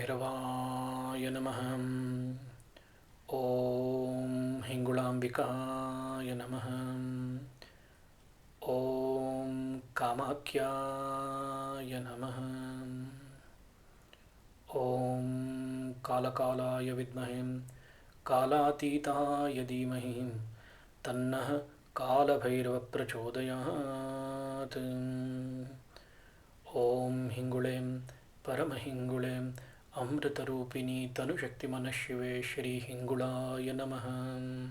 Bhairavaya Namah. Om Hingulambikaya Namah. Om Kamakyaya Namah. Om Kalakalaya Vidmahim Kalatitaya Dhimahim Tannah Kalabhairava Prachodayat. Om Hingulem Paramahingulem Amritarupini Tanushakti Manashive Shri Hingulaya Namaha.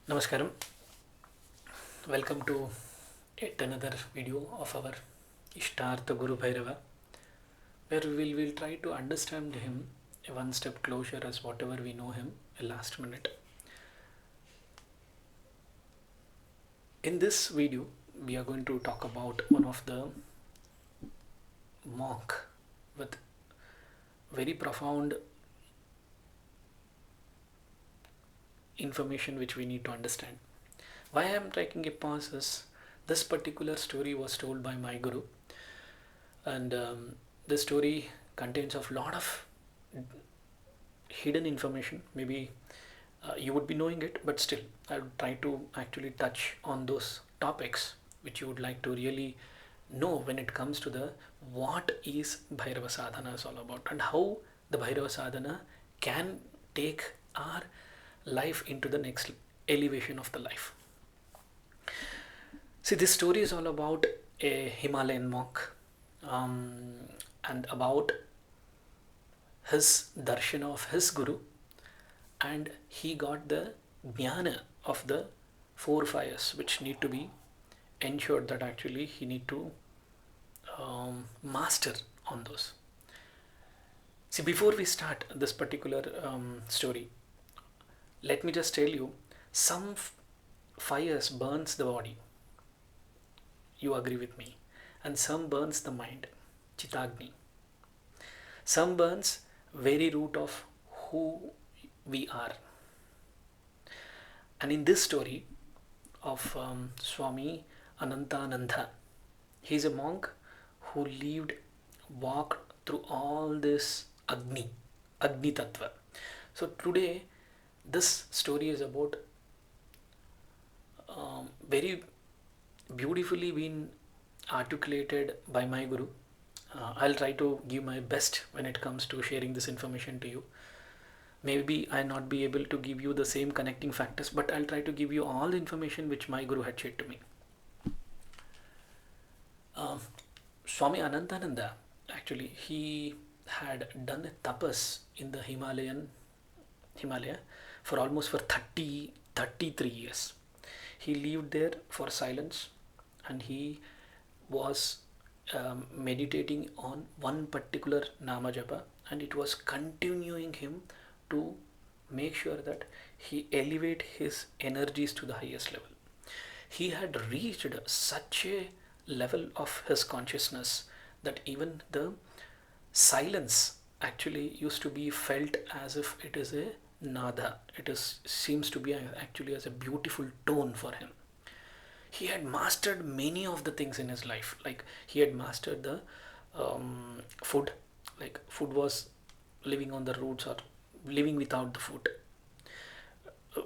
Namaskaram. Welcome to yet another video of our Ishtartha Guru Bhairava, where we will try to understand him a one step closer as whatever we know him a last minute. In this video, we are going to talk about one of the monk with very profound information which we need to understand. Why I am taking a pause is this particular story was told by my guru, and this story contains a lot of hidden information. Maybe you would be knowing it, but still I would try to actually touch on those topics which you would like to really know when it comes to the what is Bhairava sadhana is all about, and how the Bhairava sadhana can take our life into the next elevation of the life. See, this story is all about a Himalayan monk and about his darshan of his guru, and he got the jnana of the four fires which need to be ensured that actually he need to master on those. See, before we start this particular story, let me just tell you, some fires burns the body, you agree with me, and some burns the mind, Chitagni. Some burns very root of who we are. And in this story of Swami Anantananda, he is a monk who walked through all this Agni Tattva. So today this story is about very beautifully been articulated by my guru. I'll try to give my best when it comes to sharing this information to you. Maybe I'll not be able to give you the same connecting factors, but I'll try to give you all the information which my guru had shared to me. Swami Anantananda, actually, he had done a tapas in the Himalaya for almost for 33 years. He lived there for silence, and he was meditating on one particular nama japa, and it was continuing him to make sure that he elevate his energies to the highest level. He had reached such a level of his consciousness that even the silence actually used to be felt as if it is a nada. Seems to be actually as a beautiful tone for him. He had mastered many of the things in his life. Like he had mastered the food. Like food was living on the roots or living without the food.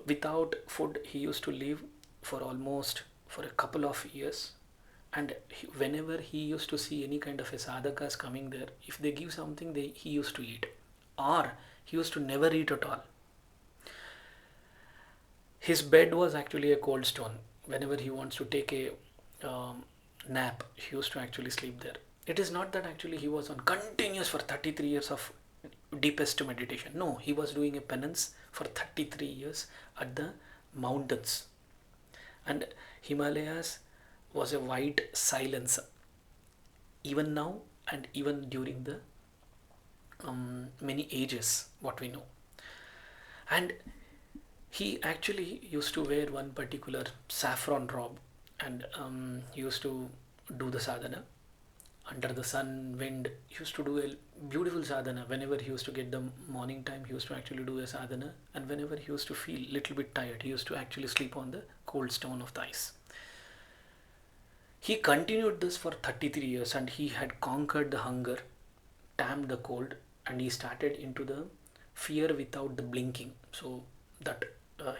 Without food, he used to live for a couple of years. And whenever he used to see any kind of a sadhakas coming there, if they give something, he used to eat, or he used to never eat at all. His bed was actually a cold stone. Whenever he wants to take a nap, he used to actually sleep there. It is not that actually he was on continuous for 33 years of deepest meditation. No, he was doing a penance for 33 years at the mountains. And Himalayas was a white silence, even now and even during the many ages, what we know. And he actually used to wear one particular saffron robe, and he used to do the sadhana. under the sun, wind. He used to do a beautiful sadhana. Whenever he used to get the morning time, he used to actually do a sadhana. And whenever he used to feel little bit tired, he used to actually sleep on the cold stone of the ice. He continued this for 33 years and he had conquered the hunger, tamed the cold, and he started into the fear without the blinking. So that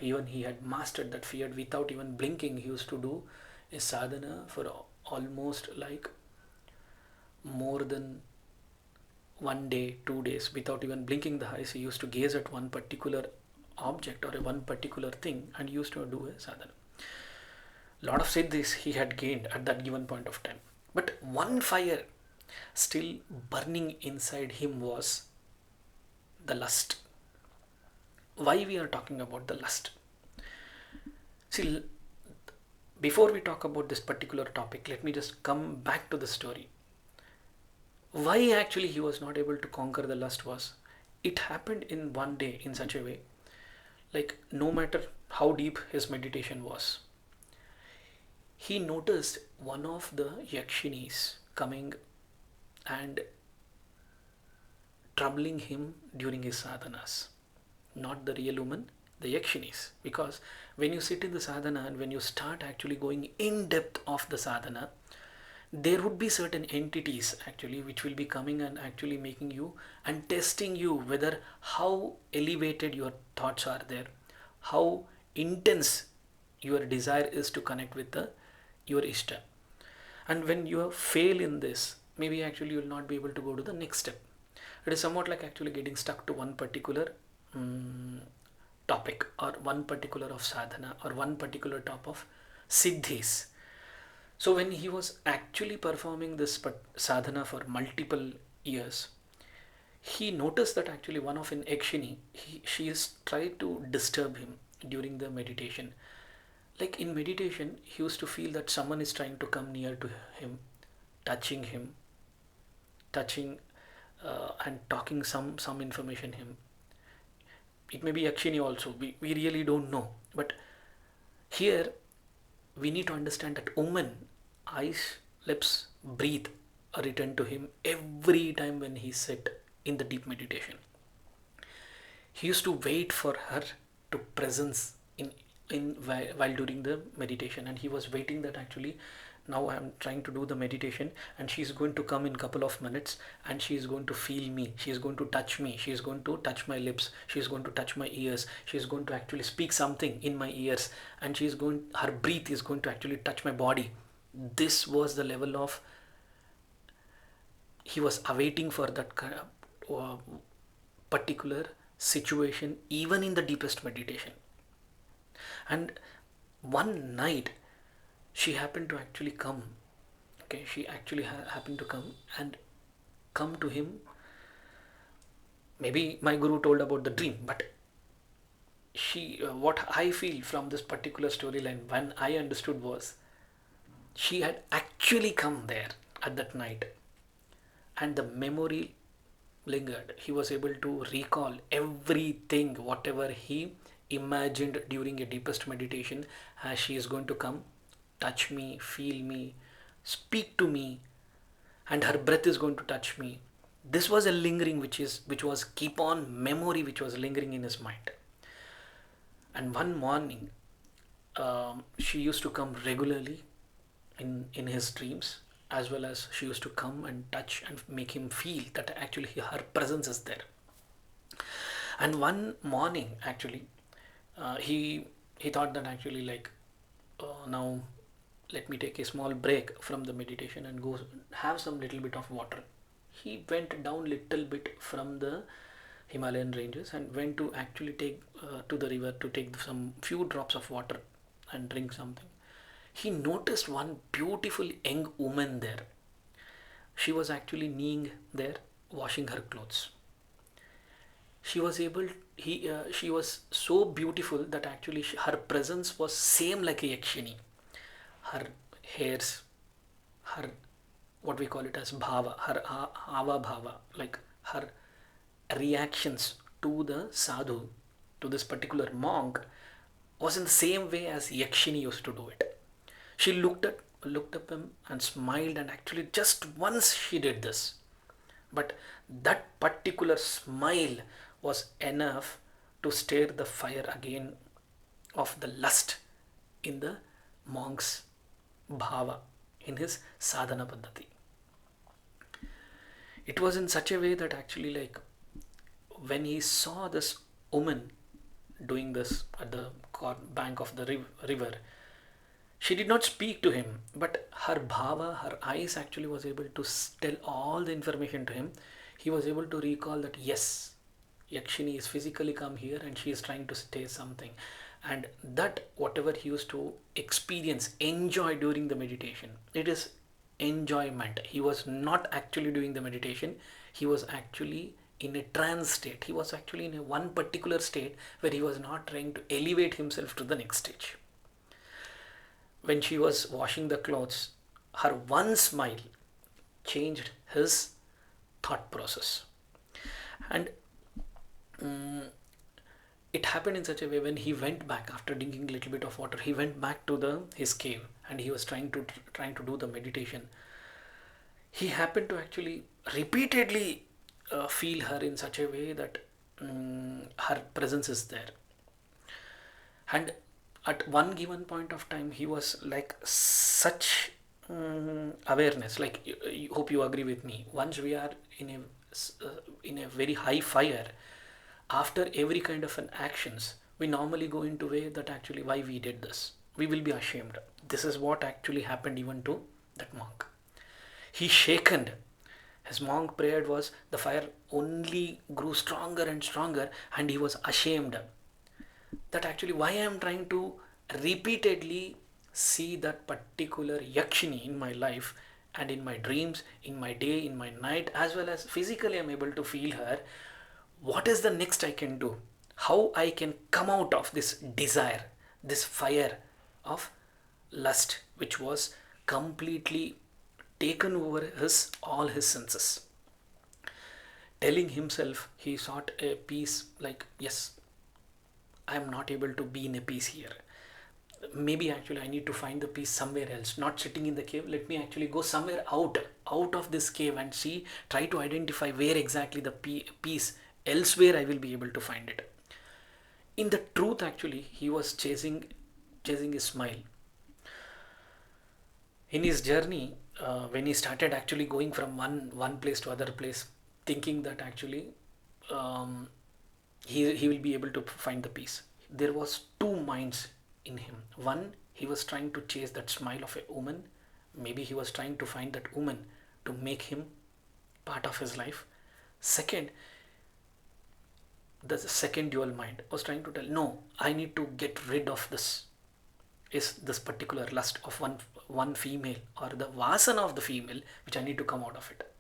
even he had mastered that fear without even blinking. He used to do a sadhana for almost like more than 1 day, 2 days without even blinking the eyes. He used to gaze at one particular object or one particular thing and used to do a sadhana. Lot of siddhis he had gained at that given point of time. But one fire still burning inside him was the lust. Why we are talking about the lust? See, before we talk about this particular topic, let me just come back to the story. Why actually he was not able to conquer the lust was, it happened in one day in such a way, like no matter how deep his meditation was, he noticed one of the yakshinis coming and troubling him during his sadhanas. Not the real woman, the yakshinis. Because when you sit in the sadhana and when you start actually going in depth of the sadhana, there would be certain entities actually which will be coming and actually making you and testing you whether how elevated your thoughts are there, how intense your desire is to connect with your ishta. And when you fail in this, maybe actually you will not be able to go to the next step. It is somewhat like actually getting stuck to one particular topic or one particular of sadhana or one particular top of siddhis. So when he was actually performing this sadhana for multiple years, he noticed that actually one of an yakshini, she is tried to disturb him during the meditation. Like in meditation, he used to feel that someone is trying to come near to him, touching and talking some information him. It may be yakshini also. We really don't know. But here we need to understand that woman, eyes, lips, breathe return to him every time when he sit in the deep meditation. He used to wait for her to presence in while during the meditation, and he was waiting that actually now I'm trying to do the meditation and she's going to come in couple of minutes and she is going to feel me, she is going to touch me, she is going to touch my lips, she is going to touch my ears, she is going to actually speak something in my ears, and her breath is going to actually touch my body. This was the level of he was awaiting for that kind of, particular situation even in the deepest meditation. And one night she happened to actually come. Okay, she actually happened to come and come to him. Maybe my guru told about the dream, but what I feel from this particular storyline, when I understood was, she had actually come there at that night, and the memory lingered. He was able to recall everything, whatever he imagined during a deepest meditation, as she is going to come, touch me, feel me, speak to me, and her breath is going to touch me. This was a lingering which was keep on memory which was lingering in his mind. And one morning, she used to come regularly in his dreams, as well as she used to come and touch and make him feel that actually her presence is there. And one morning actually, he thought that actually like now let me take a small break from the meditation and go have some little bit of water. He went down little bit from the Himalayan ranges and went to actually take to the river to take some few drops of water and drink something. He noticed one beautiful young woman there. She was actually kneeling there, washing her clothes. She was so beautiful that actually her presence was same like a yakshini. Her hairs, her what we call it as bhava, her ava bhava, like her reactions to the sadhu, to this particular monk, was in the same way as yakshini used to do it. She looked at looked up him and smiled, and actually just once she did this. But that particular smile was enough to stir the fire again of the lust in the monk's bhava, in his sadhana paddhati. It was in such a way that actually, like, when he saw this woman doing this at the bank of the river, she did not speak to him, but her bhava, her eyes actually was able to tell all the information to him. He was able to recall that yes, Yakshini is physically come here and she is trying to say something. And that whatever he used to experience, enjoy during the meditation, it is enjoyment. He was not actually doing the meditation. He was actually in a trance state. He was actually in a one particular state where he was not trying to elevate himself to the next stage. When she was washing the clothes, her one smile changed his thought process. And it happened in such a way, when he went back after drinking a little bit of water, he went back to his cave and he was trying to do the meditation. He happened to actually repeatedly feel her in such a way that her presence is there. And at one given point of time, he was like such awareness, like, hope you agree with me, once we are in a very high fire, after every kind of an actions, we normally go into way that actually why we did this, we will be ashamed. This is what actually happened even to that monk. He shaken. His monk prayer was, the fire only grew stronger and stronger, and he was ashamed that actually why I am trying to repeatedly see that particular Yakshini in my life, and in my dreams, in my day, in my night, as well as physically I am able to feel her. What is the next I can do? How I can come out of this desire, this fire of lust, which was completely taken over all his senses. Telling himself, he sought a peace, like, yes, I am not able to be in a peace here. Maybe actually I need to find the peace somewhere else, not sitting in the cave. Let me actually go somewhere out of this cave and try to identify where exactly the peace, elsewhere I will be able to find it. In the truth, actually, he was chasing his smile. In his journey, when he started actually going from one place to other place, thinking that actually he will be able to find the peace, there was two minds in him. One, he was trying to chase that smile of a woman. Maybe he was trying to find that woman to make him part of his life. Second, the second dual mind was trying to tell, no, I need to get rid of this particular lust of one female, or the vasana of the female, which I need to come out of it.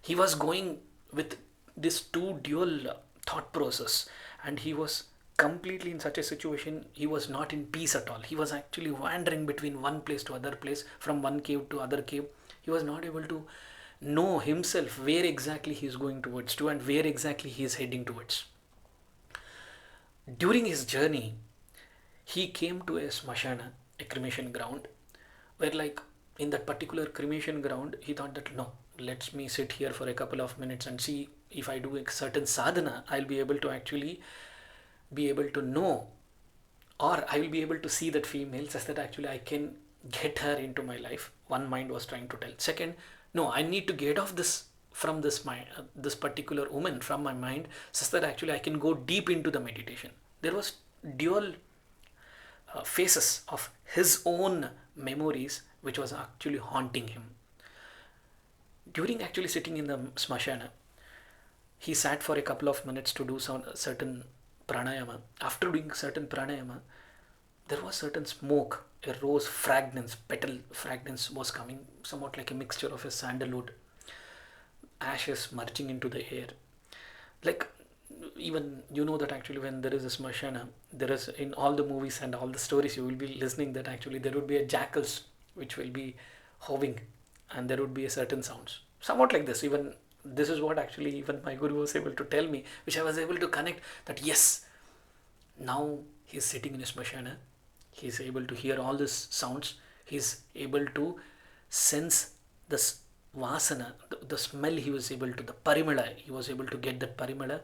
He was going with this two dual thought process, and he was completely in such a situation. He was not in peace at all. He was actually wandering between one place to other place, from one cave to other cave. He was not able to know himself where exactly he is going towards to, and where exactly he is heading towards. During his journey, he came to a smashana, a cremation ground, where, like, in that particular cremation ground, he thought that, no, let me sit here for a couple of minutes and see if I do a certain sadhana, I'll be able to actually be able to know, or I will be able to see that female, such that actually I can get her into my life. One mind was trying to tell. Second, no, I need to get off this from this mind, this particular woman from my mind, such that actually I can go deep into the meditation. There was dual phases of his own memories which was actually haunting him. During actually sitting in the smashana, he sat for a couple of minutes to do some certain pranayama. After doing certain pranayama, there was certain smoke, a rose fragrance, petal fragrance was coming, somewhat like a mixture of a sandalwood, ashes merging into the air. Like, even you know that actually when there is a smashana, there is, in all the movies and all the stories you will be listening, that actually there would be a jackals which will be hoving, and there would be a certain sounds. Somewhat like this. Even this is what actually even my guru was able to tell me, which I was able to connect, that yes, now he is sitting in a smashana, he is able to hear all these sounds, He's able to sense this vasana, the smell. He was able to, the parimala, he was able to get that parimala,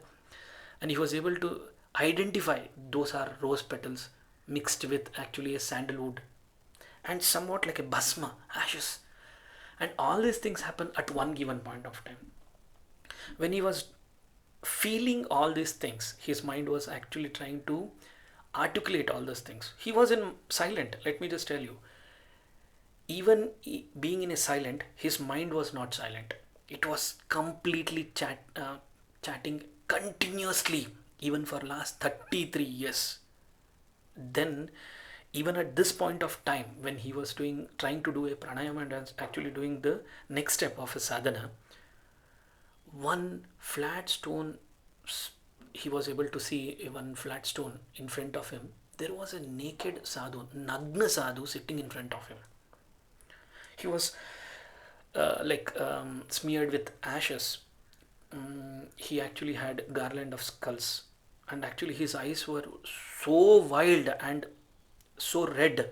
and he was able to identify those are rose petals mixed with actually a sandalwood and somewhat like a bhasma, ashes. And all these things happen at one given point of time. When he was feeling all these things, his mind was actually trying to articulate all those things. He was in silent, let me just tell you. Even being in a silent, his mind was not silent. It was completely chatting continuously, even for last 33 years. Then, even at this point of time, when he was trying to do a pranayama and was actually doing the next step of a sadhana, one flat stone, he was able to see one flat stone in front of him. There was a naked sadhu, nagna sadhu, sitting in front of him. He was smeared with ashes. He actually had garland of skulls, and actually his eyes were so wild and so red.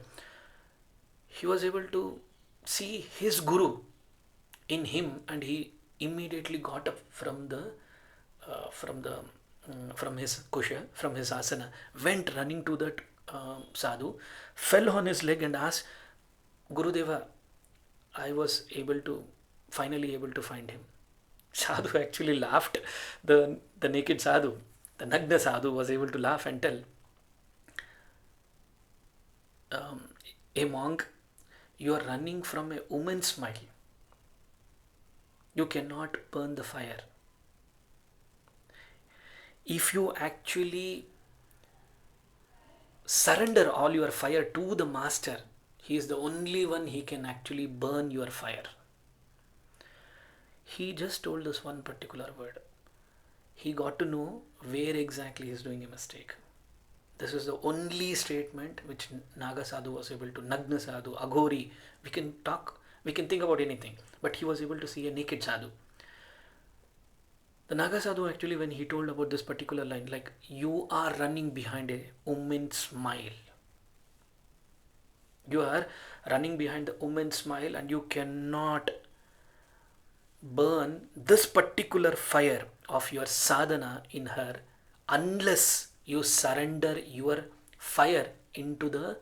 He was able to see his guru in him, and he immediately got up from the from his kusha, from his asana, went running to that sadhu, fell on his leg and asked, Gurudeva, I was finally able to find him. Sadhu actually laughed. The naked sadhu, the nagna sadhu, was able to laugh and tell, a monk, you are running from a woman's smile. You cannot burn the fire. If you actually surrender all your fire to the master, he is the only one he can actually burn your fire. He just told us one particular word. He got to know where exactly he is doing a mistake. This is the only statement which Naga Sadhu was able to, Nagna Sadhu, Aghori, we can think about anything, but he was able to see a naked Sadhu. The Naga Sadhu actually, when he told about this particular line, like, you are running behind a woman's smile. You are running behind the woman's smile, and you cannot burn this particular fire of your sadhana in her unless you surrender your fire into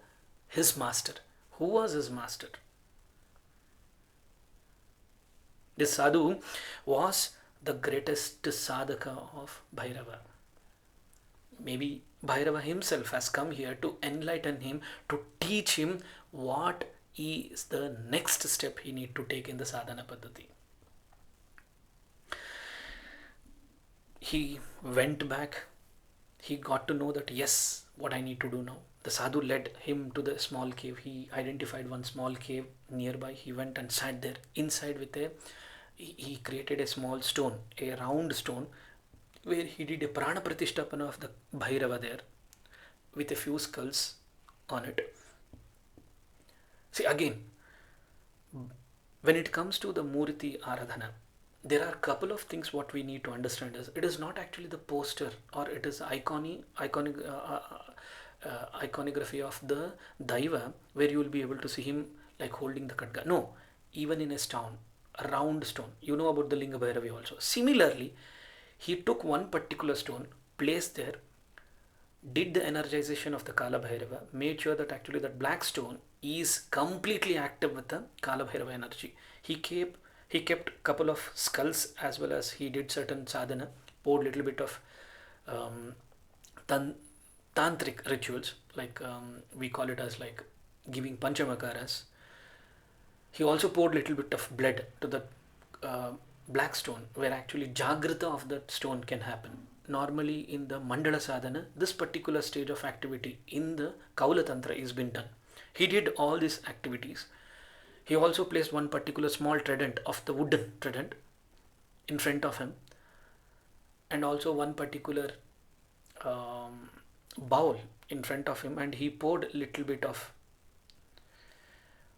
his master. Who was his master? This sadhu was the greatest sadhaka of Bhairava. Maybe Bhairava himself has come here to enlighten him, to teach him what is the next step he need to take in the sadhana paddhati. He went back. He got to know that, yes, what I need to do now. The sadhu led him to the small cave. He identified one small cave nearby. He went and sat there. Inside he created a small stone, a round stone, where he did a prana pratishtapana of the Bhairava there with a few skulls on it. See, again, when it comes to the Murti Aradhana, there are a couple of things what we need to understand is, it is not actually the poster or it is iconography of the Daiva where you will be able to see him like holding the Khadga. No, even in a stone, a round stone. You know about the Linga Bhairavi also. Similarly, he took one particular stone, placed there, did the energization of the Kala Bhairava, made sure that actually that black stone is completely active with the Kala Bhairava energy. He kept couple of skulls, as well as he did certain sadhana, poured little bit of tantric rituals, like we call it as like giving panchamakaras. He also poured little bit of blood to the black stone, where actually jagrita of that stone can happen. Normally in the mandala sadhana, this particular stage of activity in the Kaula Tantra is been done. He did all these activities. He also placed one particular small trident of the wooden trident in front of him, and also one particular bowl in front of him, and he poured a little bit of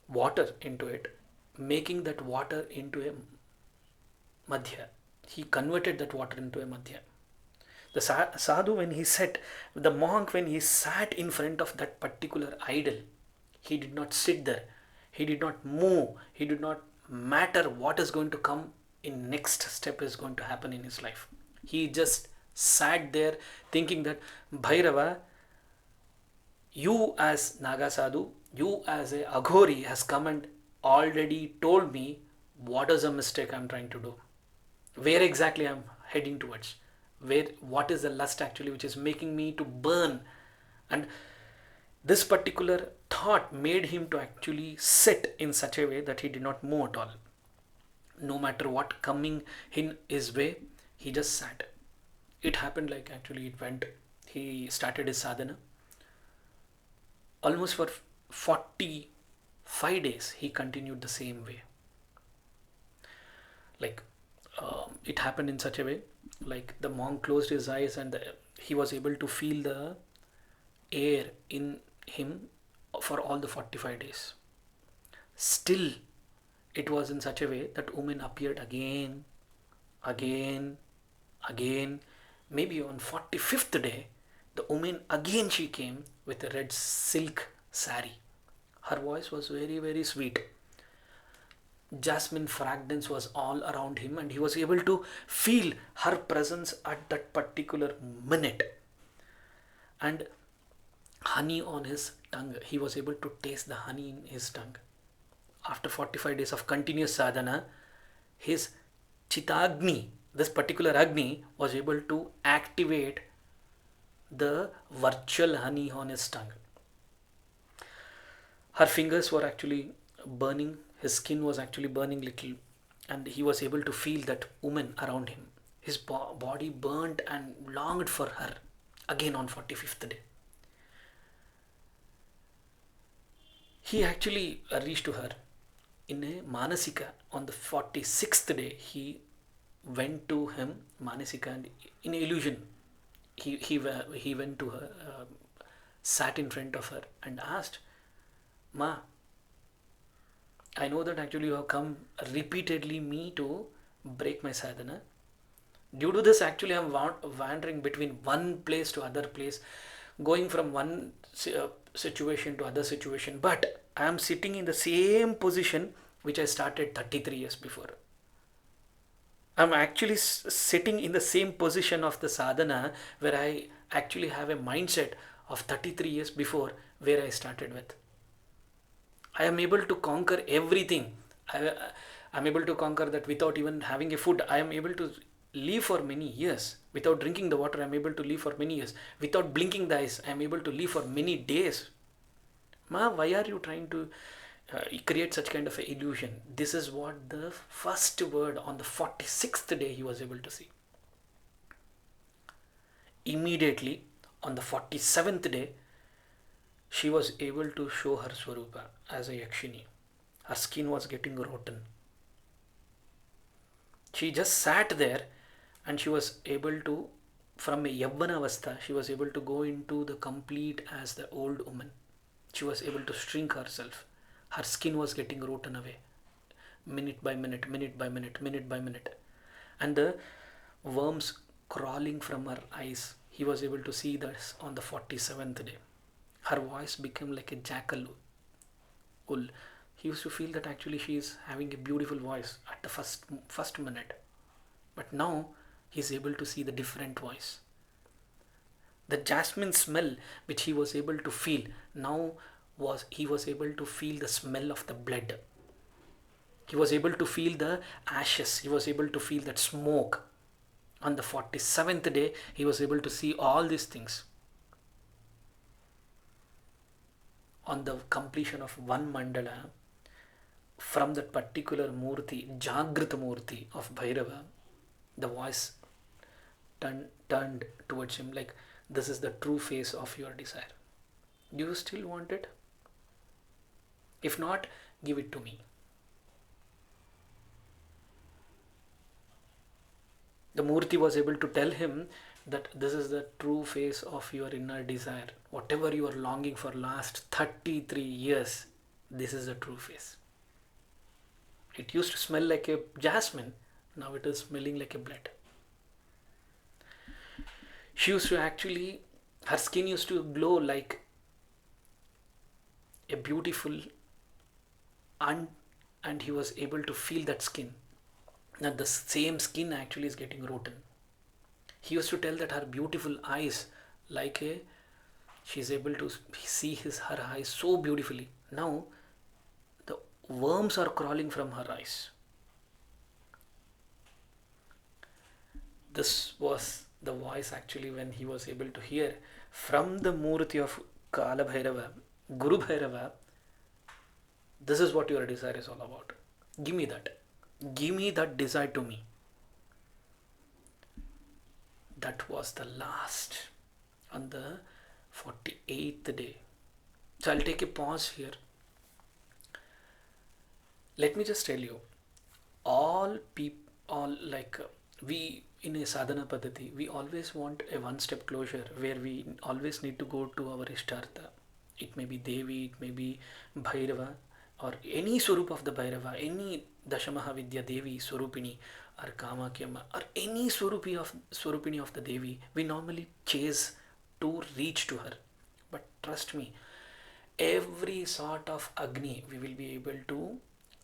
water into it, making that water into a madhya. He converted that water into a madhya. The sadhu, the monk, when he sat in front of that particular idol, he did not sit there. He did not move. He did not matter what is going to come in next step is going to happen in his life. He just sat there thinking that Bhairava, you as Naga Sadhu, you as a Aghori has come and already told me what is a mistake I'm trying to do, where exactly I'm heading towards, where what is the lust actually which is making me to burn. And this particular thought made him to actually sit in such a way that he did not move at all. No matter what coming in his way, he just sat. It happened like actually it went. He started his sadhana. Almost for 45 days, he continued the same way. Like it happened in such a way, like the monk closed his eyes and he was able to feel the air in him for all the 45 days. Still, it was in such a way that woman appeared again, again, again. Maybe on 45th day, the woman again she came with a red silk sari. Her voice was very, very sweet. Jasmine fragrance was all around him, and he was able to feel her presence at that particular minute. And honey on his tongue, he was able to taste the honey in his tongue. After 45 days of continuous sadhana, his Chitagni, this particular Agni, was able to activate the virtual honey on his tongue. Her fingers were actually burning, his skin was actually burning little, and he was able to feel that woman around him. His body burnt and longed for her again on 45th day. He actually reached to her in a Manasika on the 46th day. He went to him, Manasika, and in illusion, he went to her, sat in front of her and asked, Ma, I know that actually you have come repeatedly me to break my sadhana. Due to this, actually, I'm wandering between one place to other place, going from one situation to other situation. But I am sitting in the same position which I started 33 years before. I'm actually sitting in the same position of the sadhana where I actually have a mindset of 33 years before where I started with. I am able to conquer everything. I'm able to conquer that without even having a food. I am able to live for many years. Without drinking the water, I'm able to live for many years. Without blinking the eyes, I'm able to live for many days. Ma, why are you trying to create such kind of an illusion? This is what the first word on the 46th day he was able to see. Immediately on the 47th day, she was able to show her Swarupa as a Yakshini. Her skin was getting rotten. She just sat there and she was able to, from a Yavana Avastha, she was able to go into the complete as the old woman. She was able to shrink herself. Her skin was getting rotten away. Minute by minute, minute by minute, minute by minute. And the worms crawling from her eyes, he was able to see this on the 47th day. Her voice became like a jackal wool. He used to feel that actually she is having a beautiful voice at the first minute. But now he is able to see the different voice. The jasmine smell which he was able to feel, now he was able to feel the smell of the blood. He was able to feel the ashes. He was able to feel that smoke. On the 47th day, he was able to see all these things. On the completion of one mandala, from that particular Murti, Jagrita Murti of Bhairava, the voice turned towards him like, this is the true face of your desire. Do you still want it? If not, give it to me. The Murti was able to tell him that this is the true face of your inner desire. Whatever you are longing for last 33 years, this is the true face. It used to smell like a jasmine. Now it is smelling like a blood. She used to actually, her skin used to glow like a beautiful and he was able to feel that skin, that the same skin actually is getting rotten. He used to tell that her beautiful eyes, like a, she's able to see her eyes so beautifully. Now the worms are crawling from her eyes. This was the voice actually when he was able to hear from the Murti of Kala Bhairava, Guru Bhairava, this is what your desire is all about. Give me that. Give me that desire to me. That was the last on the 48th day. So I'll take a pause here. Let me just tell you, all people, we in a sadhana paddhati, we always want a one-step closure where we always need to go to our Ishtartha. It may be Devi, it may be Bhairava, or any Swarup of the Bhairava, any Dashamahavidya Devi, Swarupini, or Kamakyama, or any Swarupini of the Devi, we normally chase to reach to her. But trust me, every sort of Agni, we will be able to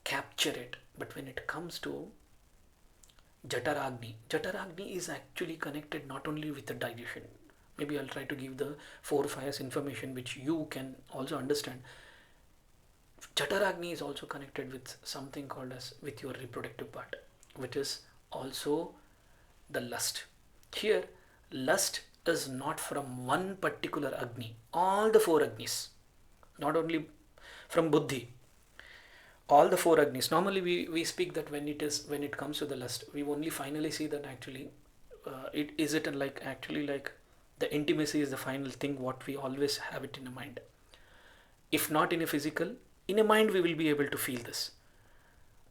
capture it. But when it comes to Jataragni is actually connected not only with the digestion. Maybe I'll try to give the 4 fires information which you can also understand. Jataragni is also connected with something called as with your reproductive part, which is also the lust. Here, lust is not from one particular Agni. All the 4 Agnis, not only from Buddhi. All the 4 Agnis. Normally we speak that when it comes to the lust, we only finally see that actually it like actually like the intimacy is the final thing what we always have it in a mind. If not in a physical, in a mind we will be able to feel this.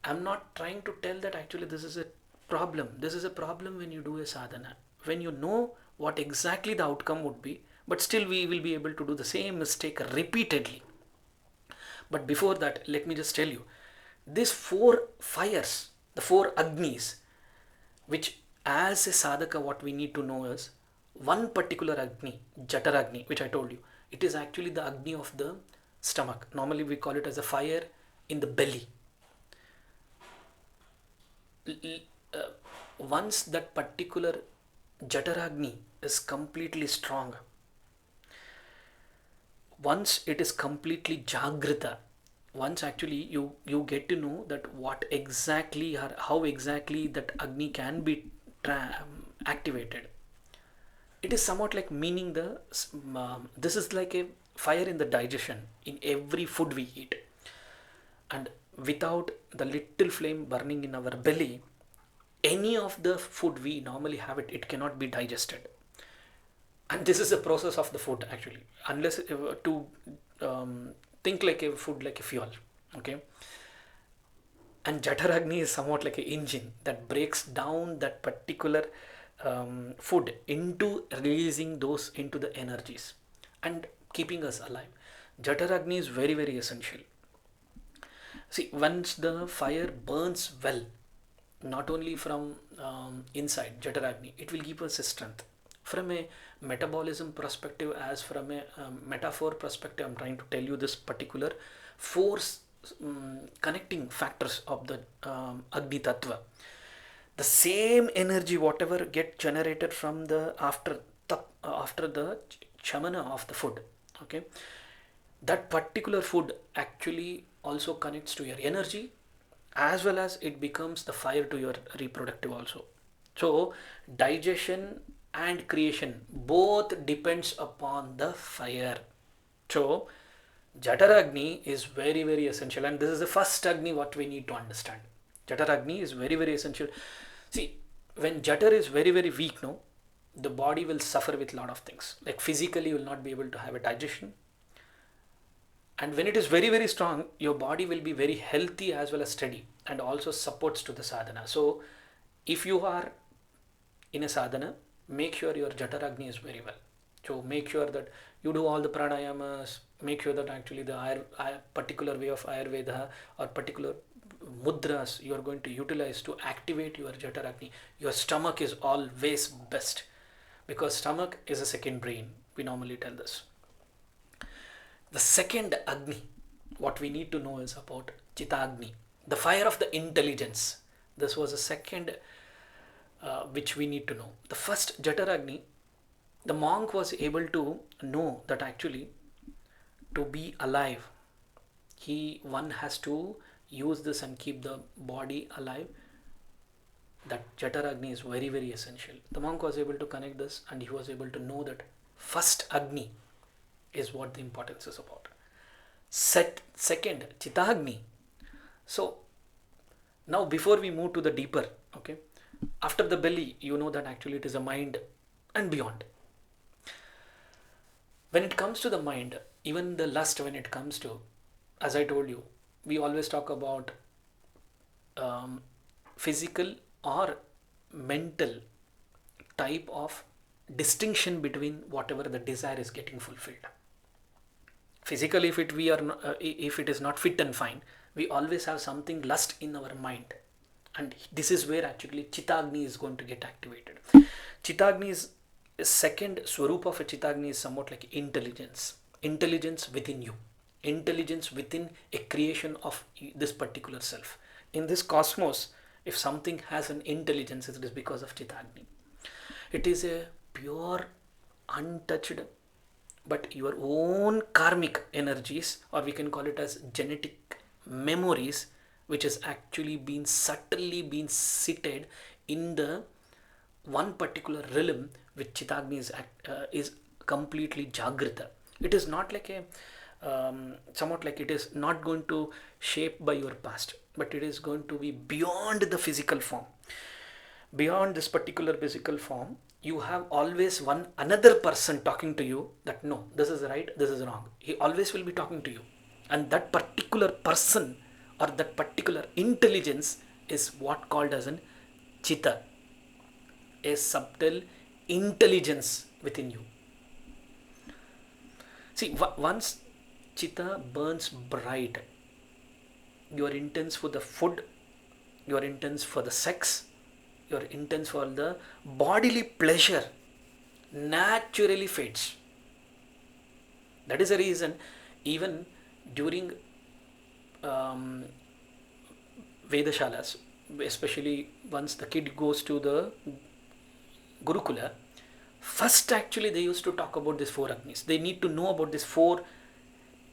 I'm not trying to tell that actually this is a problem. This is a problem when you do a sadhana. When you know what exactly the outcome would be, but still we will be able to do the same mistake repeatedly. But before that, let me just tell you, these 4 fires, the 4 Agnis, which as a sadhaka what we need to know is, one particular Agni, Jataragni, which I told you, it is actually the Agni of the stomach. Normally we call it as a fire in the belly. Once that particular Jataragni is completely strong, once it is completely Jagrita, once actually you get to know that what exactly or how exactly that Agni can be activated. It is somewhat like meaning this is like a fire in the digestion in every food we eat. And without the little flame burning in our belly, any of the food we normally have it cannot be digested. And this is the process of the food actually, unless to think like a food like a fuel, okay. And Jataragni is somewhat like an engine that breaks down that particular food into releasing those into the energies and keeping us alive. Jataragni is very, very essential. See, once the fire burns well, not only from inside Jataragni, it will give us a strength. From a metabolism perspective, as from a metaphor perspective, I'm trying to tell you this particular 4 connecting factors of the Agni Tattva. The same energy whatever get generated from the after the chamana of the food, okay, that particular food actually also connects to your energy, as well as it becomes the fire to your reproductive also. So digestion and creation both depends upon the fire. So Jataragni is very, very essential, and this is the first Agni what we need to understand. Jataragni is very, very essential. See, when Jatar is very, very weak, no, the body will suffer with a lot of things. Like physically, you will not be able to have a digestion. And when it is very, very strong, your body will be very healthy as well as steady, and also supports to the sadhana. So if you are in a sadhana, make sure your Jataragni is very well. So make sure that you do all the pranayamas, make sure that actually the particular way of Ayurveda or particular mudras you are going to utilize to activate your Jataragni. Your stomach is always best, because stomach is a second brain. We normally tell this. The second Agni, what we need to know is about Chitagni, the fire of the intelligence. This was the second which we need to know. The first Jataragni, the monk was able to know that actually to be alive, one has to use this and keep the body alive. That Jataragni is very, very essential. The monk was able to connect this and he was able to know that first Agni is what the importance is about. Second, Chitagni. So now before we move to the deeper, okay, after the belly, you know that actually it is a mind and beyond. When it comes to the mind, even the lust, when it comes to, as I told you, we always talk about physical or mental type of distinction between whatever the desire is getting fulfilled. Physically, if it is not fit and fine, we always have something lust in our mind, and this is where actually Chitagni is going to get activated. Chitagni is second swarup of a Chitagni is somewhat like intelligence within you, intelligence within a creation of this particular self. In this cosmos, if something has an intelligence, it is because of Chitagni. It is a pure, untouched, but your own karmic energies, or we can call it as genetic memories, which has actually been subtly been seated in the one particular realm which Chitagni is completely Jagrita. It is not like a somewhat like it is not going to shape by your past, but it is going to be beyond the physical form. Beyond this particular physical form, you have always one another person talking to you that no, this is right, this is wrong. He always will be talking to you, and that particular person or that particular intelligence is what called as an Chitta, a subtle intelligence within you. See, once Chitta burns bright, your intents for the food, your intents for the sex, your intents for the bodily pleasure naturally fades. That is the reason even during Vedashalas, especially once the kid goes to the Gurukula, first actually they used to talk about these four Agnis. They need to know about these four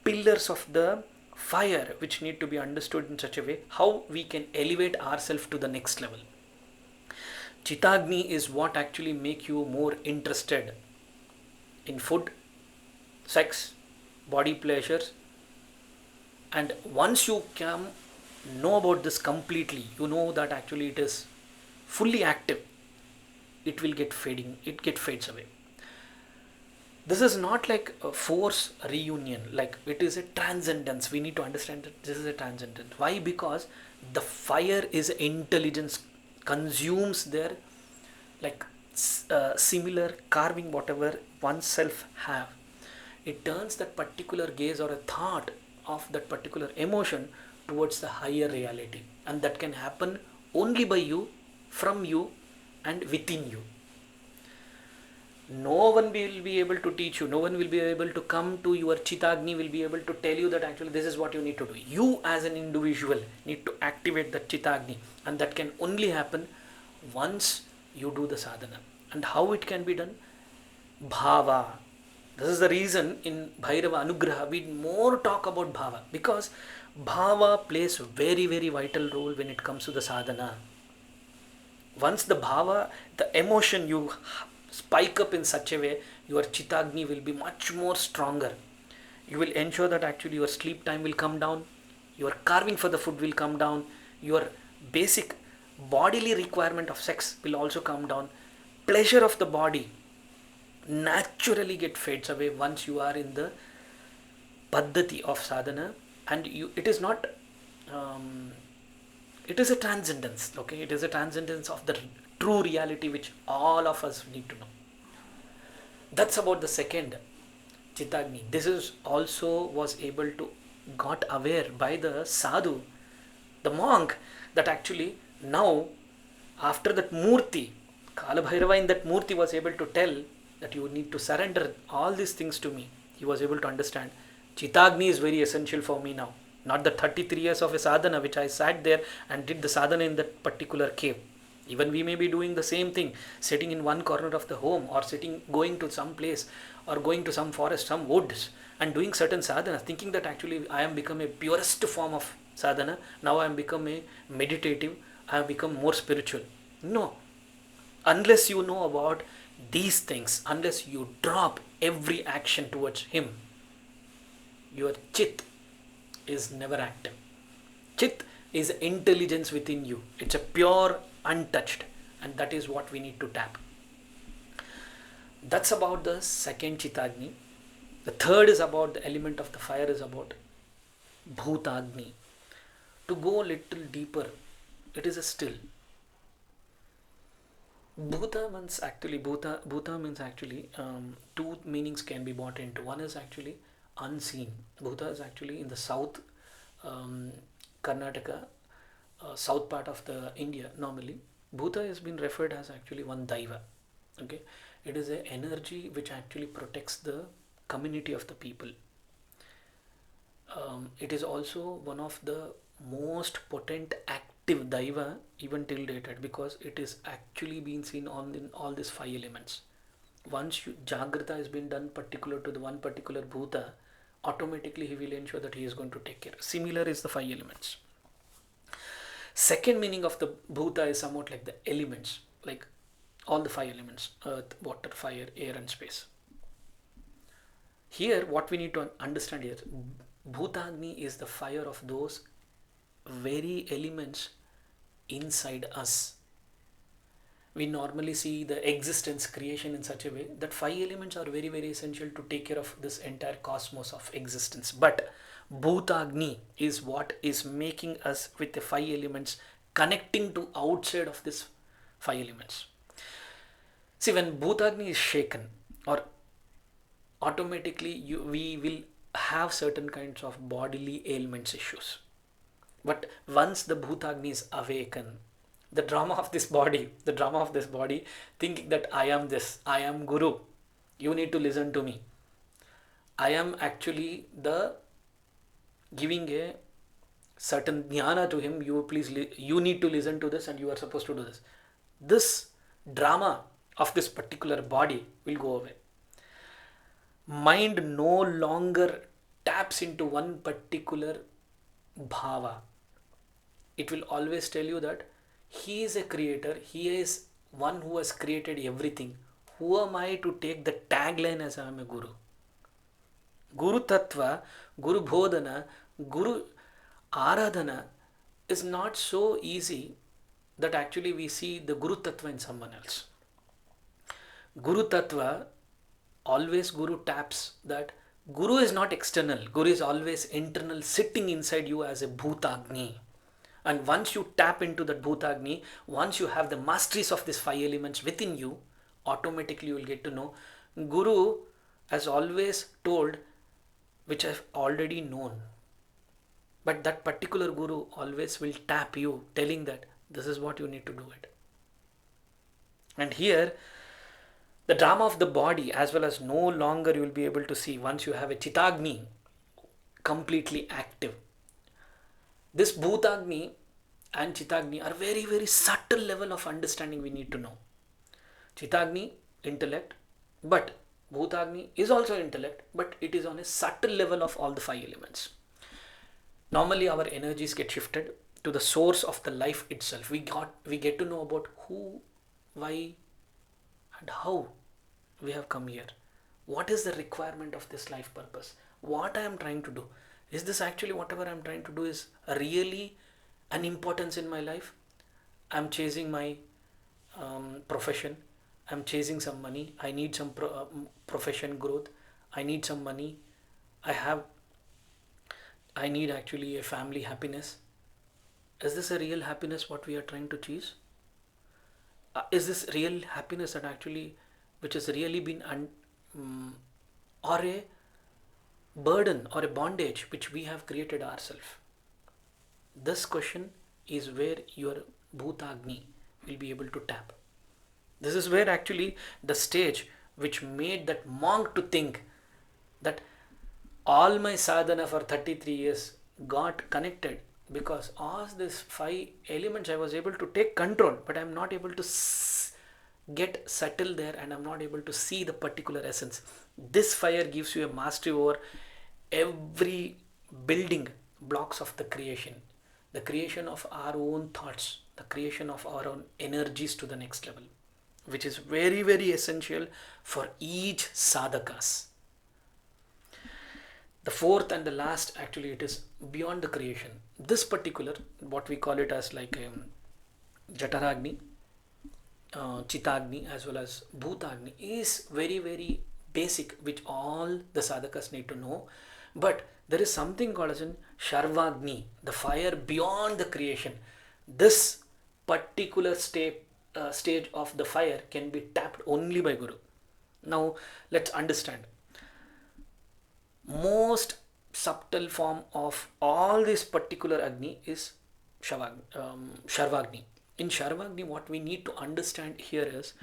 pillars of the fire which need to be understood in such a way how we can elevate ourselves to the next level. Chitagni is what actually make you more interested in food, sex, body pleasures, and once you can know about this completely, you know that actually it is fully active, it will get fading, it fades away. This is not like a force reunion, like it is a transcendence. We need to understand that this is a transcendence. Why? Because the fire is intelligence, consumes their like similar carving whatever oneself have. It turns that particular gaze or a thought of that particular emotion towards the higher reality, and that can happen only by you, from you, and within you. No one will be able to teach you, no one will be able to come to your Chitagni, will be able to tell you that actually this is what you need to do. You as an individual need to activate that Chitagni, and that can only happen once you do the sadhana. And how it can be done? Bhava. This is the reason in Bhairava Anugraha we more talk about Bhava, because Bhava plays a very, very vital role when it comes to the sadhana. Once the Bhava, the emotion you spike up in such a way, your Chitagni will be much more stronger. You will ensure that actually your sleep time will come down, your carving for the food will come down, your basic bodily requirement of sex will also come down. Pleasure of the body naturally fades away once you are in the paddhati of sadhana, and it is not it is a transcendence, okay? It is a transcendence of the true reality which all of us need to know. That's about the second Chitagni. This is also was able to got aware by the sadhu, the monk, that actually now after that murti, Kala Bhairava in that murti was able to tell that you need to surrender all these things to me. He was able to understand Chitagni is very essential for me now. Not the 33 years of a sadhana which I sat there and did the sadhana in that particular cave. Even we may be doing the same thing, sitting in one corner of the home, or sitting, going to some place, or going to some forest, some woods, and doing certain sadhana, thinking that actually I am become a purest form of sadhana. Now I am become a meditative, I have become more spiritual. No. Unless you know about these things, unless you drop every action towards Him, your chit is never active. Chit is intelligence within you. It's a pure, untouched, and that is what we need to tap. That's about the second Chitagni. The third is about the element of the fire, is about Bhutagni. To go a little deeper, it is a still. Bhuta means actually two meanings can be brought into. One is actually unseen. Bhuta is actually in the south, Karnataka, south part of the India. Normally, Bhuta has been referred as actually one Daiva. Okay, it is an energy which actually protects the community of the people. It is also one of the most potent active Daiva even till dated, because it is actually being seen on in all these five elements. Once Jagrata has been done particular to the one particular Bhuta, automatically he will ensure that he is going to take care. Similar is the five elements. Second meaning of the Bhuta is somewhat like the elements, like all the five elements: earth, water, fire, air and space. Here what we need to understand here, Bhutagni is the fire of those very elements inside us. We normally see the existence, creation in such a way that five elements are very, very essential to take care of this entire cosmos of existence. But Bhutagni is what is making us with the five elements connecting to outside of this five elements. See, when Bhutagni is shaken, or automatically we will have certain kinds of bodily ailments, issues. But once the Bhutagni is awakened, the drama of this body, thinking that I am this, I am Guru, you need to listen to me. I am actually the giving a certain jnana to him. You need to listen to this, and you are supposed to do this. This drama of this particular body will go away. Mind no longer taps into one particular bhava. It will always tell you that he is a creator, he is one who has created everything. Who am I to take the tagline as I am a Guru? Guru Tattva, Guru Bodhana, Guru Aradhana is not so easy that actually we see the Guru Tattva in someone else. Guru Tattva, always Guru taps that Guru is not external, Guru is always internal, sitting inside you as a Bhutagni. And once you tap into that Bhutagni, once you have the masteries of these five elements within you, automatically you will get to know. Guru has always told, which I've already known. But that particular Guru always will tap you, telling that this is what you need to do it. And here, the drama of the body as well as no longer you will be able to see once you have a Chitagni completely active. This Bhutagni and Chitagni are very, very subtle level of understanding we need to know. Chitagni, intellect, but Bhutagni is also intellect, but it is on a subtle level of all the five elements. Normally our energies get shifted to the source of the life itself. We get to know about who, why and how we have come here. What is the requirement of this life purpose? What I am trying to do? Is this actually whatever I am trying to do is really an importance in my life? I am chasing my profession. I am chasing some money. I need some profession growth. I need some money. I need actually a family happiness. Is this a real happiness what we are trying to chase? Is this real happiness that actually which has really been or a burden or a bondage which we have created ourselves? This question is where your Bhutagni will be able to tap. This is where actually the stage which made that monk to think that all my sadhana for 33 years got connected, because all these five elements I was able to take control, but I'm not able to get settled there, and I'm not able to see the particular essence. This fire gives you a mastery over every building blocks of the creation of our own thoughts, the creation of our own energies to the next level, which is very, very essential for each sadhakas. The fourth and the last, actually, it is beyond the creation. This particular, what we call it as like Jataragni, Chitagni, as well as Bhutagni, is very, very basic, which all the sadhakas need to know. But there is something called as in Sharvagni, the fire beyond the creation. This particular stage of the fire can be tapped only by Guru. Now, let's understand. Most subtle form of all this particular Agni is Sharvagni. In Sharvagni, what we need to understand here is,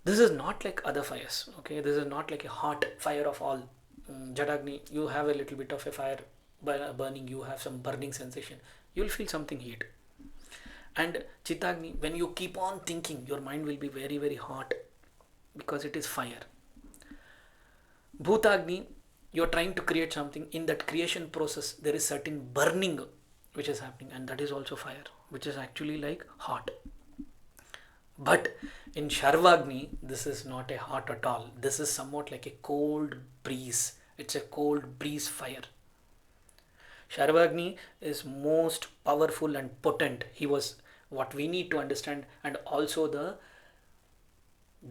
this is not like other fires. Okay, this is not like a hot fire of all. Jatagni, you have a little bit of a fire burning, you have some burning sensation, you will feel something heat. And Chitagni, when you keep on thinking, your mind will be very, very hot, because it is fire. Bhutagni, you're trying to create something. In that creation process, there is certain burning which is happening, and that is also fire, which is actually like hot. But in Sharvagni, this is not a hot at all. This is somewhat like a cold breeze. It's a cold breeze fire. Sharvagni is most powerful and potent. He was what we need to understand, and also the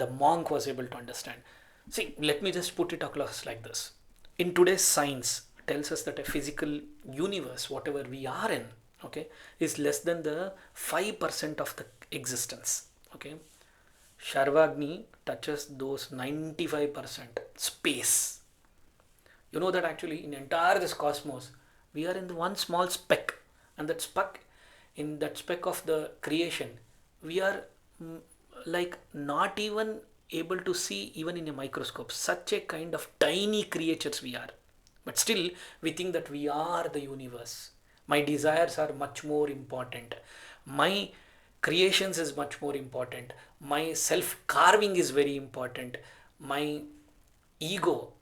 monk was able to understand. See, let me just put it across like this. In today's science, tells us that a physical universe, whatever we are in, okay, is less than the 5% of the existence. Okay, Sharvagni touches those 95% space. You know that actually in entire this cosmos, we are in the one small speck, and that speck, in that speck of the creation, we are like not even able to see even in a microscope. Such a kind of tiny creatures we are. But still, we think that we are the universe. My desires are much more important. My creations is much more important. My self-carving is very important. My ego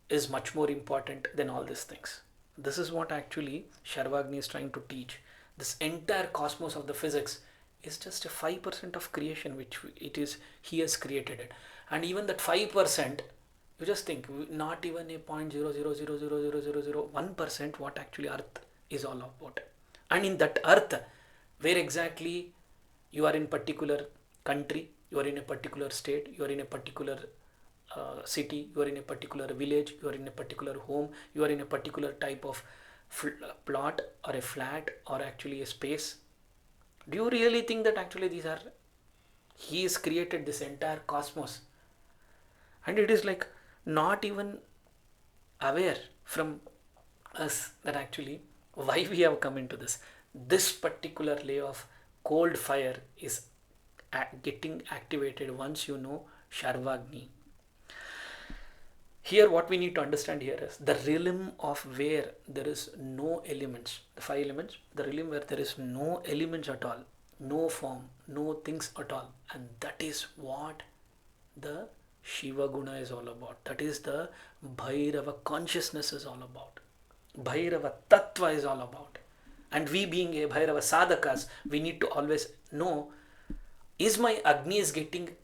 is much more important than all these things. This is what actually Sharvagni is trying to teach. This entire cosmos of the physics is just a 5% of creation, which it is he has created it. And even that 5%, you just think, not even a 0.0000001% what actually earth is all about. And in that earth, where exactly you are in particular country, you are in a particular state, you are in a particular city, you are in a particular village, you are in a particular home, you are in a particular type of plot or a flat or actually a space. Do you really think that actually these are, he has created this entire cosmos? And it is like not even aware from us that actually why we have come into this. This particular layer of cold fire is getting activated once you know Sharvagni. Here what we need to understand here is the realm of where there is no elements, the five elements, the realm where there is no elements at all, no form, no things at all. And that is what the Shiva Guna is all about. That is the Bhairava consciousness is all about. Bhairava Tattva is all about. And we being a Bhairava Sadhakas, we need to always know, is my Agni is getting,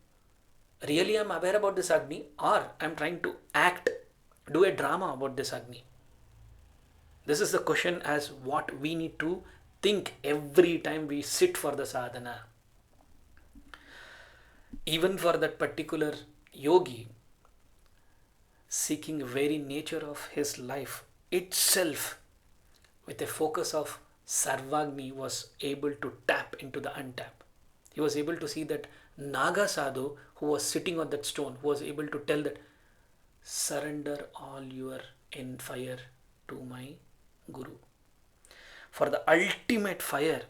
really I'm aware about this Agni, or I'm trying to act, do a drama about this Agni? This is the question as what we need to think every time we sit for the sadhana. Even for that particular yogi, seeking very nature of his life itself, with a focus of Sarvagni, was able to tap into the untap. He was able to see that Naga Sadhu, who was sitting on that stone, who was able to tell that, surrender all your in fire to my Guru. For the ultimate fire,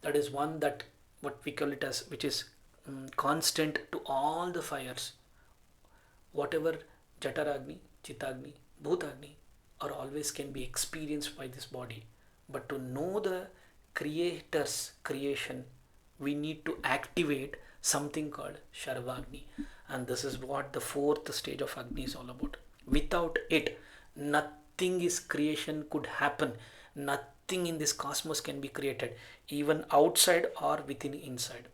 that is one that what we call it as, which is constant to all the fires, whatever Jataragni, Chitagni, Bhutagni are always can be experienced by this body. But to know the creator's creation, we need to activate something called Sharvagni. And this is what the fourth stage of Agni is all about. Without it, nothing is creation could happen. Nothing in this cosmos can be created, even outside or within inside.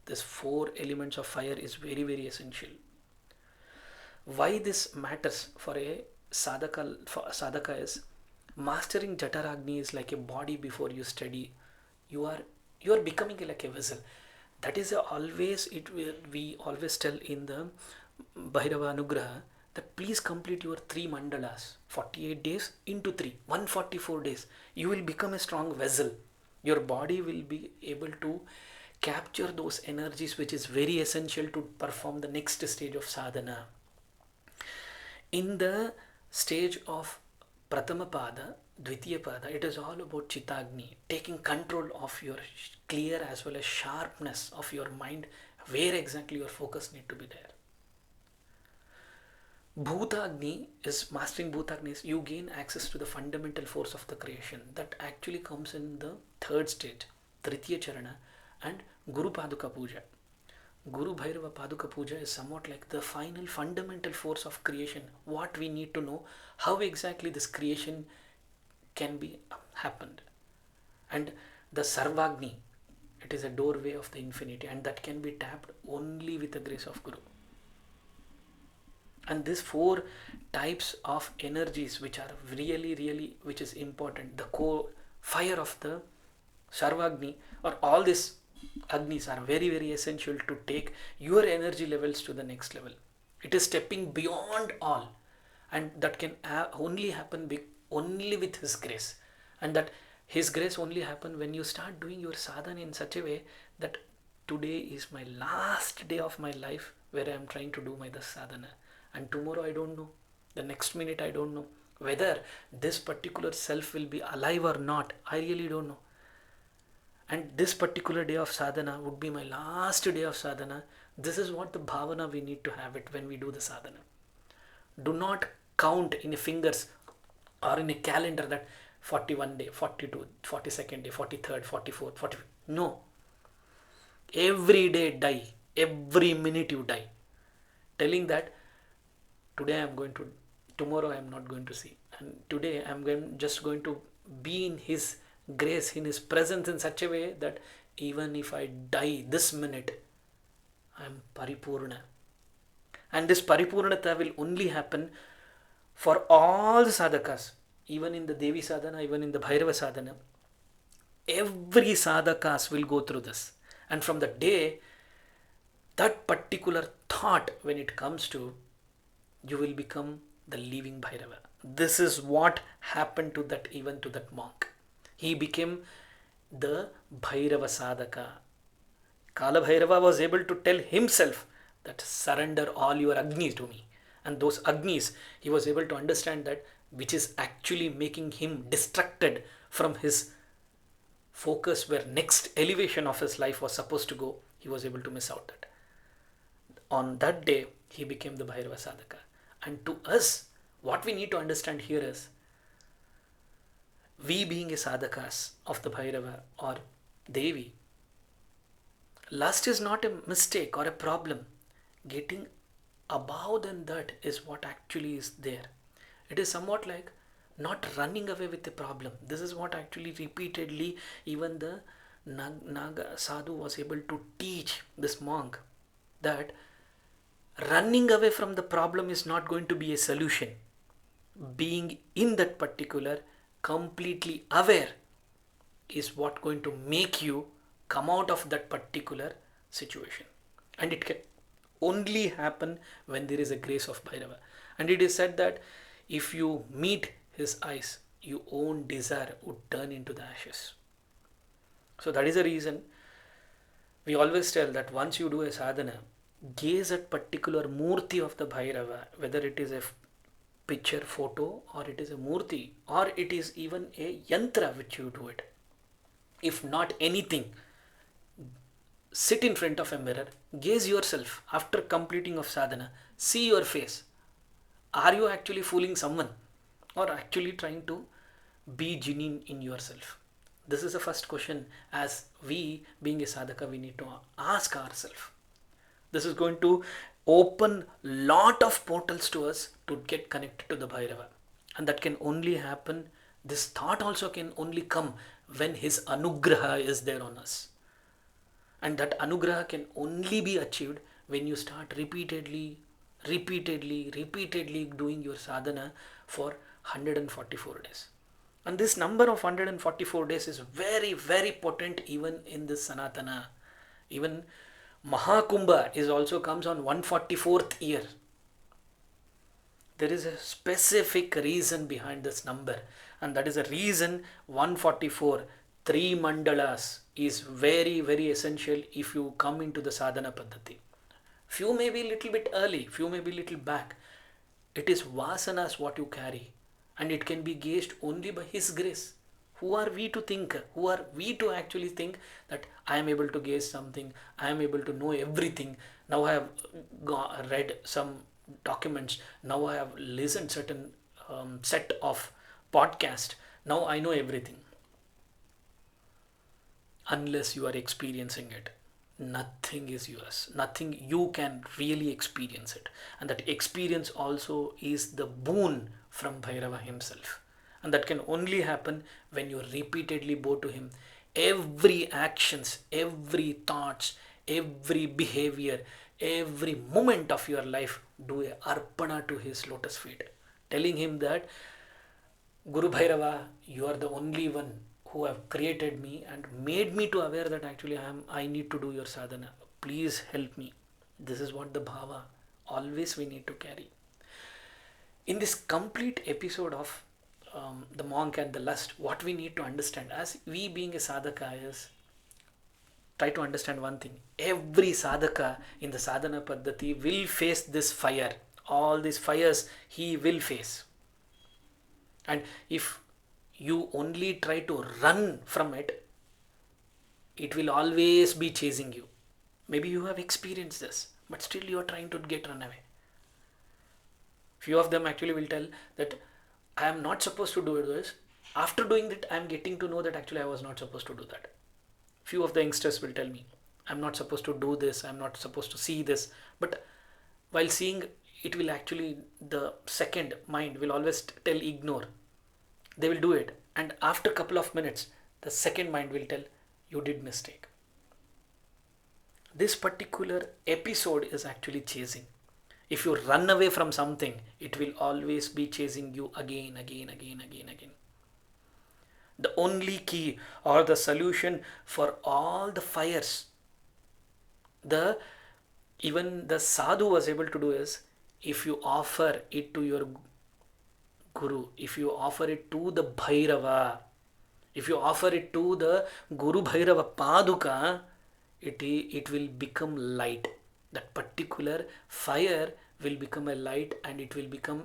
This four elements of fire is very, very essential. Why this matters for a sadhaka is mastering Jataragni is like a body before you study. You are becoming like a vessel. That is always it will we always tell in the Bhairava Anugraha that please complete your three mandalas 48 days into 3 144 days. You will become a strong vessel. Your body will be able to capture those energies which is very essential to perform the next stage of sadhana. In the stage of Pratama Pada, Dvitiya Pada, it is all about Chitagni, taking control of your clear as well as sharpness of your mind, where exactly your focus need to be there. Bhutagni is mastering Bhutagni is you gain access to the fundamental force of the creation that actually comes in the third stage, Tritiya Charana and Guru Paduka Puja. Guru Bhairava Paduka Puja is somewhat like the final fundamental force of creation. What we need to know, how exactly this creation can be happened. And the Sarvagni, it is a doorway of the infinity and that can be tapped only with the grace of Guru. And these four types of energies which are really which is important, the core fire of the Sarvagni or all these Agnis are very essential to take your energy levels to the next level. It is stepping beyond all, and that can only happen only with His grace, and that His grace only happen when you start doing your sadhana in such a way that today is my last day of my life where I am trying to do my sadhana, and tomorrow I don't know, the next minute I don't know whether this particular self will be alive or not. I really don't know. And this particular day of sadhana would be my last day of sadhana. This is what the bhavana we need to have it when we do the sadhana. Do not count in your fingers or in a calendar that 41 day, 42, 42nd day, 43rd, 44th, 45th. No. Every day die. Every minute you die. Telling that today I am going to, tomorrow I am not going to see. And today I am just going to be in His grace, in His presence in such a way that even if I die this minute, I am paripurna. And this paripurnata will only happen for all the sadhakas, even in the Devi sadhana, even in the Bhairava sadhana. Every sadhakas will go through this. And from the day, that particular thought, when it comes to, you will become the living Bhairava. This is what happened to that, even to that monk. He became the Bhairava Sadhaka. Kala Bhairava was able to tell himself that surrender all your Agnis to me. And those Agnis, he was able to understand that which is actually making him distracted from his focus where next elevation of his life was supposed to go. He was able to miss out that. On that day, he became the Bhairava Sadhaka. And to us, what we need to understand here is, we being a sadhakas of the Bhairava or Devi, lust is not a mistake or a problem. Getting above than that is what actually is there. It is somewhat like not running away with the problem. This is what actually repeatedly even the Naga Sadhu was able to teach this monk, that running away from the problem is not going to be a solution. Being in that particular completely aware is what going to make you come out of that particular situation. And it can only happen when there is a grace of Bhairava. And it is said that if you meet his eyes, your own desire would turn into the ashes. So that is the reason we always tell that once you do a sadhana, gaze at particular murti of the Bhairava, whether it is a picture, photo, or it is a murti, or it is even a yantra which you do it. If not anything, sit in front of a mirror, gaze yourself after completing of sadhana, see your face. Are you actually fooling someone or actually trying to Be genuine in yourself. This is the first question, as we being a sadhaka we need to ask ourselves. This is going to open lot of portals to us to get connected to the Bhairava. And that can only happen, this thought also can only come when his anugraha is there on us. And that anugraha can only be achieved when you start repeatedly doing your sadhana for 144 days. And this number of 144 days is very, very potent even in this Sanatana. Even Mahakumbha is also comes on 144th year. There is a specific reason behind this number, and that is a reason 144, 3 mandalas is very, very essential if you come into the sadhana paddhati. Few may be little bit early, few may be little back. It is vasanas what you carry, and it can be gauged only by his grace. Who are we to think? Who are we to actually think that I am able to gauge something, I am able to know everything? Now I have read some documents, now I have listened certain set of podcast, now I know everything. Unless you are experiencing it, nothing is yours, nothing you can really experience it. And that experience also is the boon from Bhairava himself, and that can only happen when you repeatedly bow to him. Every actions, every thoughts, every behavior, every moment of your life, do a arpana to his lotus feet, telling him that Guru Bhairava, you are the only one who have created me and made me to aware that actually I need to do your sadhana. Please help me. This is what the bhava always we need to carry. In this complete episode of the monk and the lust, what we need to understand as we being a sadhaka is, try to understand one thing. Every sadhaka in the sadhana paddhati will face this fire. All these fires he will face. And if you only try to run from it, it will always be chasing you. Maybe you have experienced this, but still you are trying to get run away. Few of them actually will tell that I am not supposed to do this. After doing that, I am getting to know that actually I was not supposed to do that. Few of the youngsters will tell me, I'm not supposed to do this, I'm not supposed to see this. But while seeing, it will actually, the second mind will always tell ignore. They will do it, and after a couple of minutes the second mind will tell you did mistake. This particular episode is actually chasing. If you run away from something, it will always be chasing you again. The only key or the solution for all the fires, the even the sadhu was able to do is, if you offer it to your Guru, if you offer it to the Bhairava, if you offer it to the Guru Bhairava Paduka, it will become light. That particular fire will become a light, and it will become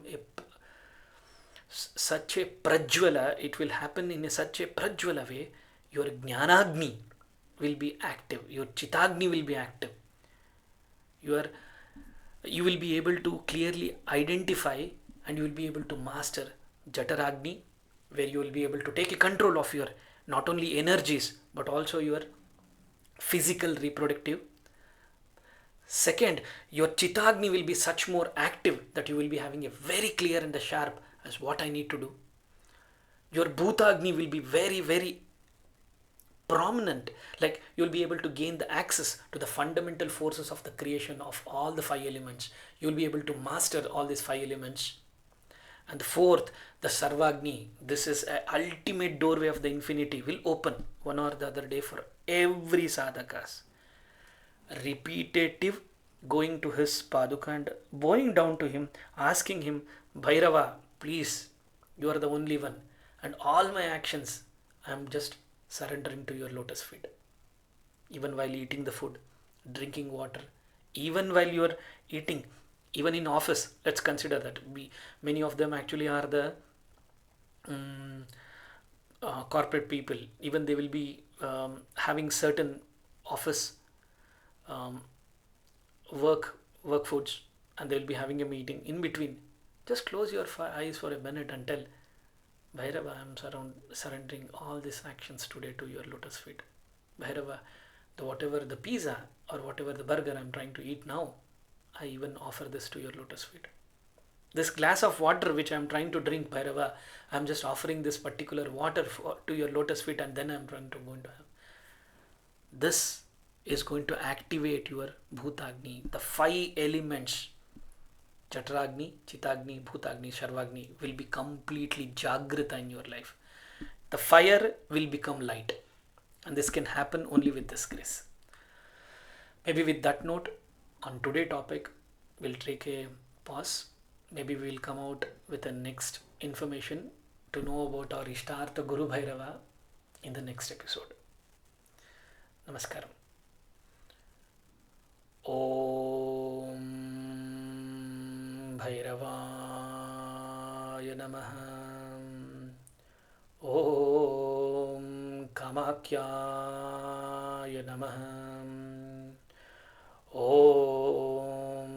such a prajwala, it will happen in such a prajwala way, your Jnanagni will be active, your Chitagni will be active. You will be able to clearly identify, and you will be able to master Jataragni, where you will be able to take a control of your not only energies but also your physical reproductive. Second, your Chitagni will be such more active that you will be having a very clear and sharp as what I need to do. Your Bhutagni will be very, very prominent, like you will be able to gain the access to the fundamental forces of the creation of all the 5 elements. You will be able to master all these 5 elements. And the fourth, the Sarvagni, this is an ultimate doorway of the infinity, will open one or the other day for every sadhakas. Repetitive going to his Paduka and bowing down to him, asking him, Bhairava, please, you are the only one, and all my actions I am just surrendering to your lotus feet. Even while eating the food, drinking water, even while you are eating, even in office, let's consider that many of them actually are the corporate people. Even they will be having certain office work foods, and they will be having a meeting in between. Just close your eyes for a minute and tell, Bhairava, I am surrendering all these actions today to your lotus feet. Bhairava, whatever the pizza or whatever the burger I am trying to eat now, I even offer this to your lotus feet. This glass of water which I am trying to drink, Bhairava, I am just offering this particular water to your lotus feet, and then I am trying to go into heaven. This is going to activate your Bhutagni. The 5 elements, Chatragni, Chitagni, Bhutagni, Sharvagni, will be completely Jagrita in your life. The fire will become light. And this can happen only with this grace. Maybe with that note, on today's topic, we'll take a pause. Maybe we'll come out with the next information to know about our Ishtartha Guru Bhairava in the next episode. Namaskaram. Om Bhairavaya Namaha. Om Kamakyaya Namaha. Om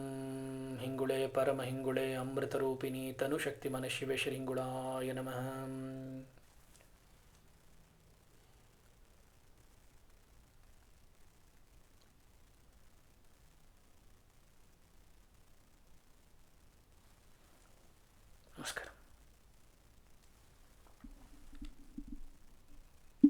Hingule Parama Hingule Amrita Rupini Tanu Shakti Mana Shiva Shringulaya Namaha.